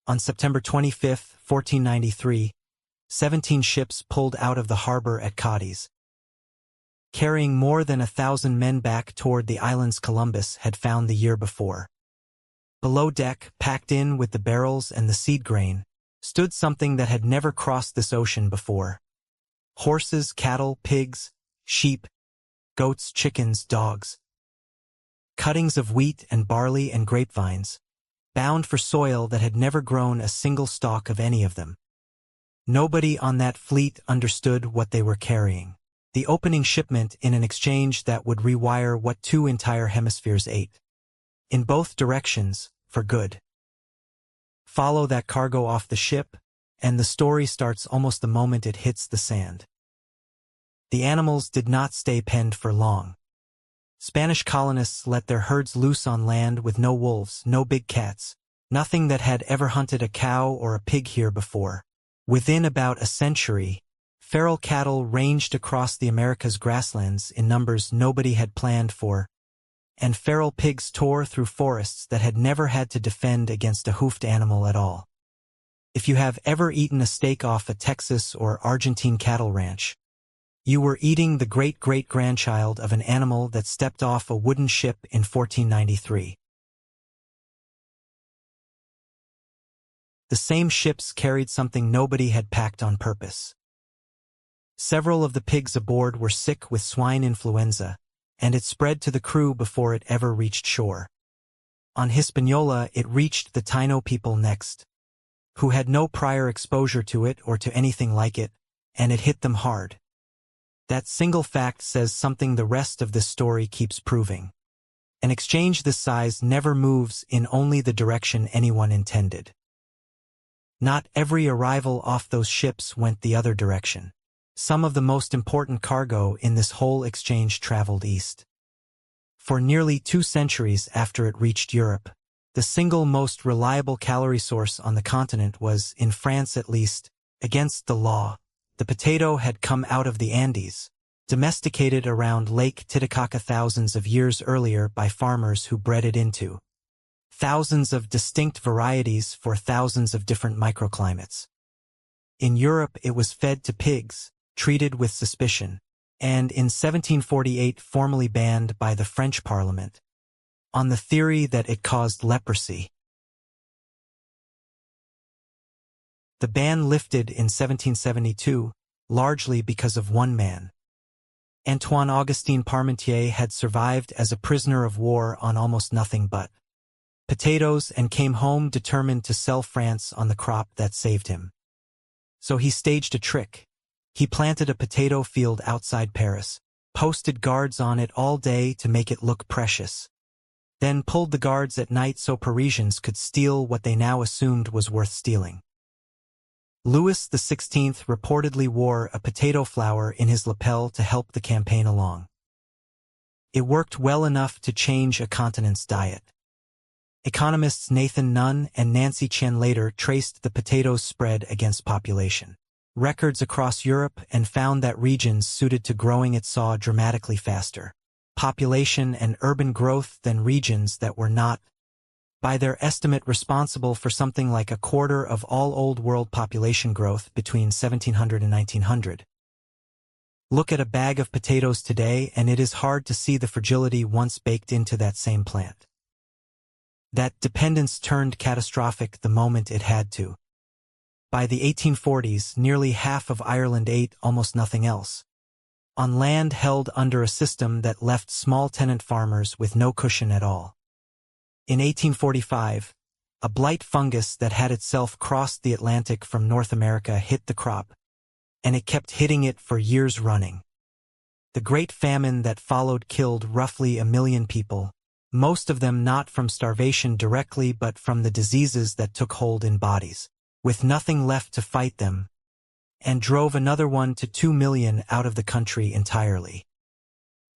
On September 25, 1493, 17 ships pulled out of the harbor at Cadiz, carrying more than 1,000 men back toward the islands Columbus had found the year before. Below deck, packed in with the barrels and the seed grain, stood something that had never crossed this ocean before. Horses, cattle, pigs, sheep, goats, chickens, dogs. Cuttings of wheat and barley and grapevines, bound for soil that had never grown a single stalk of any of them. Nobody on that fleet understood what they were carrying. The opening shipment in an exchange that would rewire what 2 entire hemispheres ate. In both directions, for good. Follow that cargo off the ship, and the story starts almost the moment it hits the sand. The animals did not stay penned for long. Spanish colonists let their herds loose on land with no wolves, no big cats, nothing that had ever hunted a cow or a pig here before. Within about a century, feral cattle ranged across the Americas grasslands in numbers nobody had planned for, and feral pigs tore through forests that had never had to defend against a hoofed animal at all. If you have ever eaten a steak off a Texas or Argentine cattle ranch, you were eating the great-great-grandchild of an animal that stepped off a wooden ship in 1493. The same ships carried something nobody had packed on purpose. Several of the pigs aboard were sick with swine influenza, and it spread to the crew before it ever reached shore. On Hispaniola, it reached the Taino people next, who had no prior exposure to it or to anything like it, and it hit them hard. That single fact says something the rest of this story keeps proving. An exchange this size never moves in only the direction anyone intended. Not every arrival off those ships went the other direction. Some of the most important cargo in this whole exchange traveled east. For nearly 2 centuries after it reached Europe, the single most reliable calorie source on the continent was, in France at least, against the law. The potato had come out of the Andes, domesticated around Lake Titicaca thousands of years earlier by farmers who bred it into thousands of distinct varieties for thousands of different microclimates. In Europe it was fed to pigs, treated with suspicion, and in 1748 formally banned by the French Parliament, on the theory that it caused leprosy. The ban lifted in 1772, largely because of one man. Antoine-Augustin Parmentier had survived as a prisoner of war on almost nothing but potatoes and came home determined to sell France on the crop that saved him. So he staged a trick. He planted a potato field outside Paris, posted guards on it all day to make it look precious, then pulled the guards at night so Parisians could steal what they now assumed was worth stealing. Louis XVI reportedly wore a potato flower in his lapel to help the campaign along. It worked well enough to change a continent's diet. Economists Nathan Nunn and Nancy Chen later traced the potato's spread against population records across Europe and found that regions suited to growing it saw dramatically faster population and urban growth than regions that were not, by their estimate, responsible for something like a quarter of all Old World population growth between 1700 and 1900. Look at a bag of potatoes today and it is hard to see the fragility once baked into that same plant. That dependence turned catastrophic the moment it had to. By the 1840s, nearly half of Ireland ate almost nothing else, on land held under a system that left small tenant farmers with no cushion at all. In 1845, a blight fungus that had itself crossed the Atlantic from North America hit the crop, and it kept hitting it for years running. The Great Famine that followed killed roughly 1 million people, most of them not from starvation directly but from the diseases that took hold in bodies, with nothing left to fight them, and drove another 1 to 2 million out of the country entirely.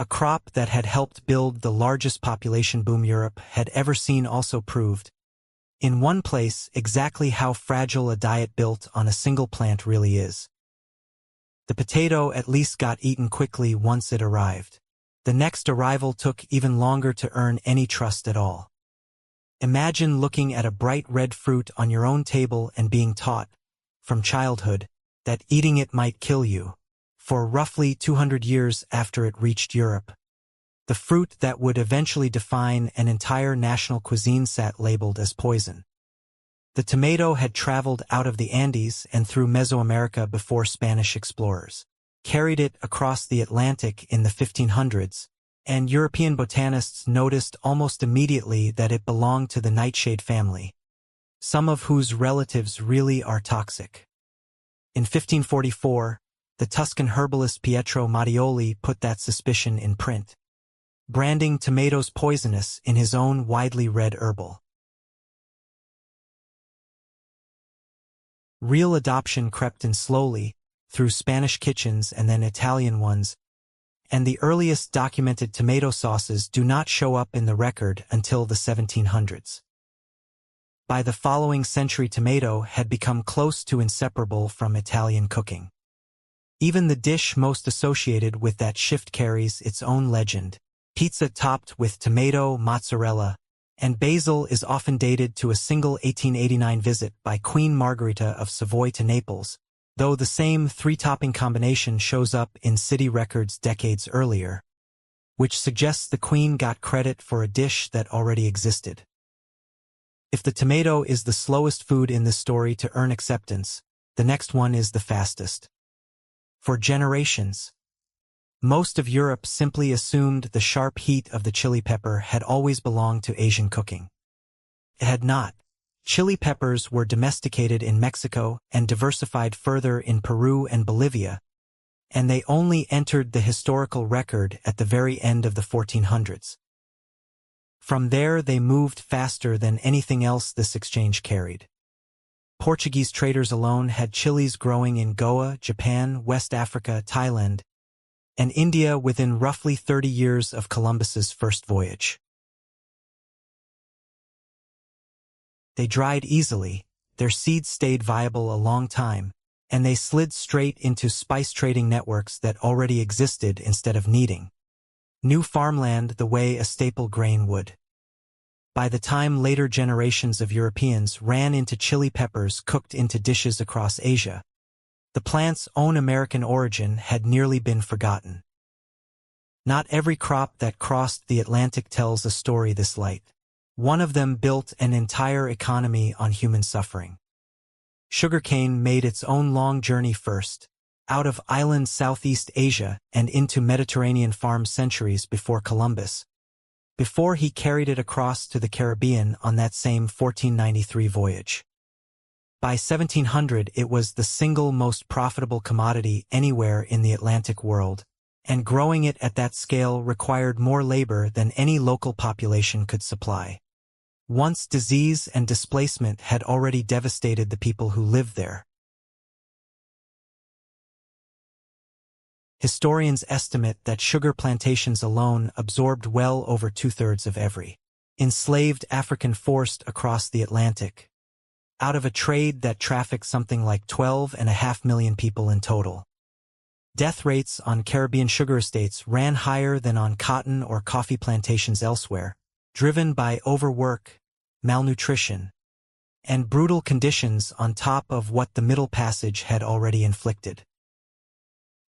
A crop that had helped build the largest population boom Europe had ever seen also proved, in one place, exactly how fragile a diet built on a single plant really is. The potato at least got eaten quickly once it arrived. The next arrival took even longer to earn any trust at all. Imagine looking at a bright red fruit on your own table and being taught, from childhood, that eating it might kill you. For roughly 200 years after it reached Europe, the fruit that would eventually define an entire national cuisine sat labeled as poison. The tomato had traveled out of the Andes and through Mesoamerica before Spanish explorers carried it across the Atlantic in the 1500s, and European botanists noticed almost immediately that it belonged to the nightshade family, some of whose relatives really are toxic. In 1544, the Tuscan herbalist Pietro Mattioli put that suspicion in print, branding tomatoes poisonous in his own widely read herbal. Real adoption crept in slowly, through Spanish kitchens and then Italian ones, and the earliest documented tomato sauces do not show up in the record until the 1700s. By the following century, tomato had become close to inseparable from Italian cooking. Even the dish most associated with that shift carries its own legend. Pizza topped with tomato, mozzarella, and basil is often dated to a single 1889 visit by Queen Margherita of Savoy to Naples, though the same three-topping combination shows up in city records decades earlier, which suggests the Queen got credit for a dish that already existed. If the tomato is the slowest food in this story to earn acceptance, the next one is the fastest. For generations, most of Europe simply assumed the sharp heat of the chili pepper had always belonged to Asian cooking. It had not. Chili peppers were domesticated in Mexico and diversified further in Peru and Bolivia, and they only entered the historical record at the very end of the 1400s. From there they moved faster than anything else this exchange carried. Portuguese traders alone had chilies growing in Goa, Japan, West Africa, Thailand, and India within roughly 30 years of Columbus's first voyage. They dried easily, their seeds stayed viable a long time, and they slid straight into spice trading networks that already existed instead of needing new farmland the way a staple grain would. By the time later generations of Europeans ran into chili peppers cooked into dishes across Asia, the plant's own American origin had nearly been forgotten. Not every crop that crossed the Atlantic tells a story this light. One of them built an entire economy on human suffering. Sugarcane made its own long journey first, out of island Southeast Asia and into Mediterranean farms centuries before Columbus, before he carried it across to the Caribbean on that same 1493 voyage. By 1700 it was the single most profitable commodity anywhere in the Atlantic world, and growing it at that scale required more labor than any local population could supply. Once disease and displacement had already devastated the people who lived there. Historians estimate that sugar plantations alone absorbed well over 2/3 of every enslaved African forced across the Atlantic, out of a trade that trafficked something like 12.5 million people in total. Death rates on Caribbean sugar estates ran higher than on cotton or coffee plantations elsewhere, driven by overwork, malnutrition, and brutal conditions on top of what the Middle Passage had already inflicted.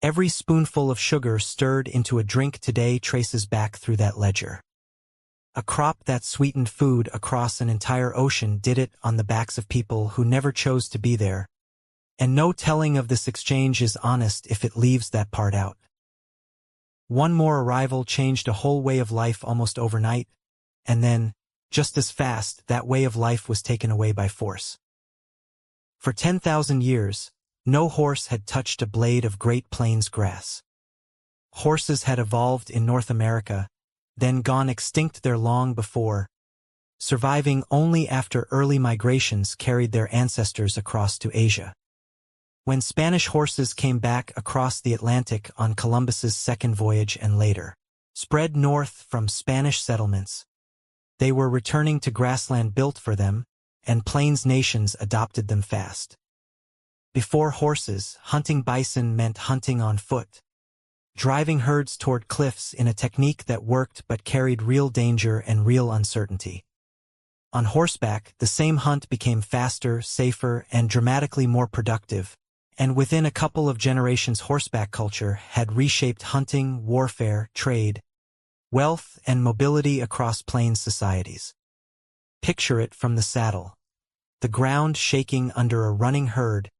Every spoonful of sugar stirred into a drink today traces back through that ledger. A crop that sweetened food across an entire ocean did it on the backs of people who never chose to be there, and no telling of this exchange is honest if it leaves that part out. One more arrival changed a whole way of life almost overnight, and then, just as fast, that way of life was taken away by force. For 10,000 years, no horse had touched a blade of Great Plains grass. Horses had evolved in North America, then gone extinct there long before, surviving only after early migrations carried their ancestors across to Asia. When Spanish horses came back across the Atlantic on Columbus's second voyage and later spread north from Spanish settlements, they were returning to grassland built for them, and plains nations adopted them fast. Before horses, hunting bison meant hunting on foot, driving herds toward cliffs in a technique that worked but carried real danger and real uncertainty. On horseback, the same hunt became faster, safer, and dramatically more productive, and within a couple of generations horseback culture had reshaped hunting, warfare, trade, wealth, and mobility across plains societies. Picture it from the saddle. The ground shaking under a running herd,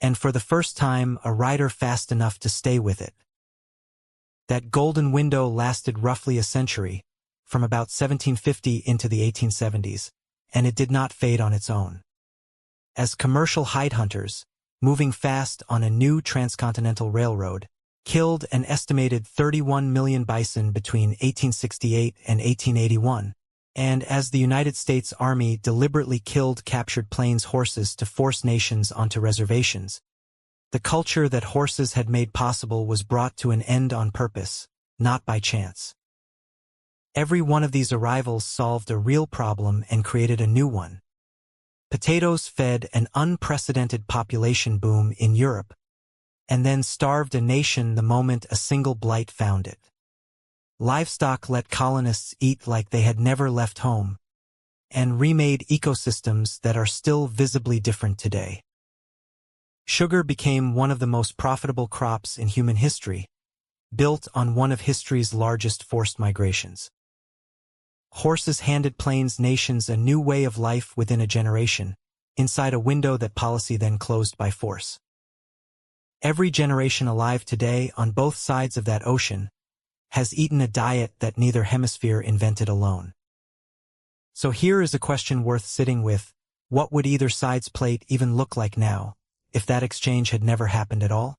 and for the first time a rider fast enough to stay with it. That golden window lasted roughly a century, from about 1750 into the 1870s, and it did not fade on its own. As commercial hide hunters, moving fast on a new transcontinental railroad, killed an estimated 31 million bison between 1868 and 1881, and as the United States Army deliberately killed captured plains horses to force nations onto reservations, the culture that horses had made possible was brought to an end on purpose, not by chance. Every one of these arrivals solved a real problem and created a new one. Potatoes fed an unprecedented population boom in Europe, and then starved a nation the moment a single blight found it. Livestock let colonists eat like they had never left home, and remade ecosystems that are still visibly different today. Sugar became one of the most profitable crops in human history, built on one of history's largest forced migrations. Horses handed plains nations a new way of life within a generation, inside a window that policy then closed by force. Every generation alive today on both sides of that ocean has eaten a diet that neither hemisphere invented alone. So here is a question worth sitting with: what would either side's plate even look like now, if that exchange had never happened at all?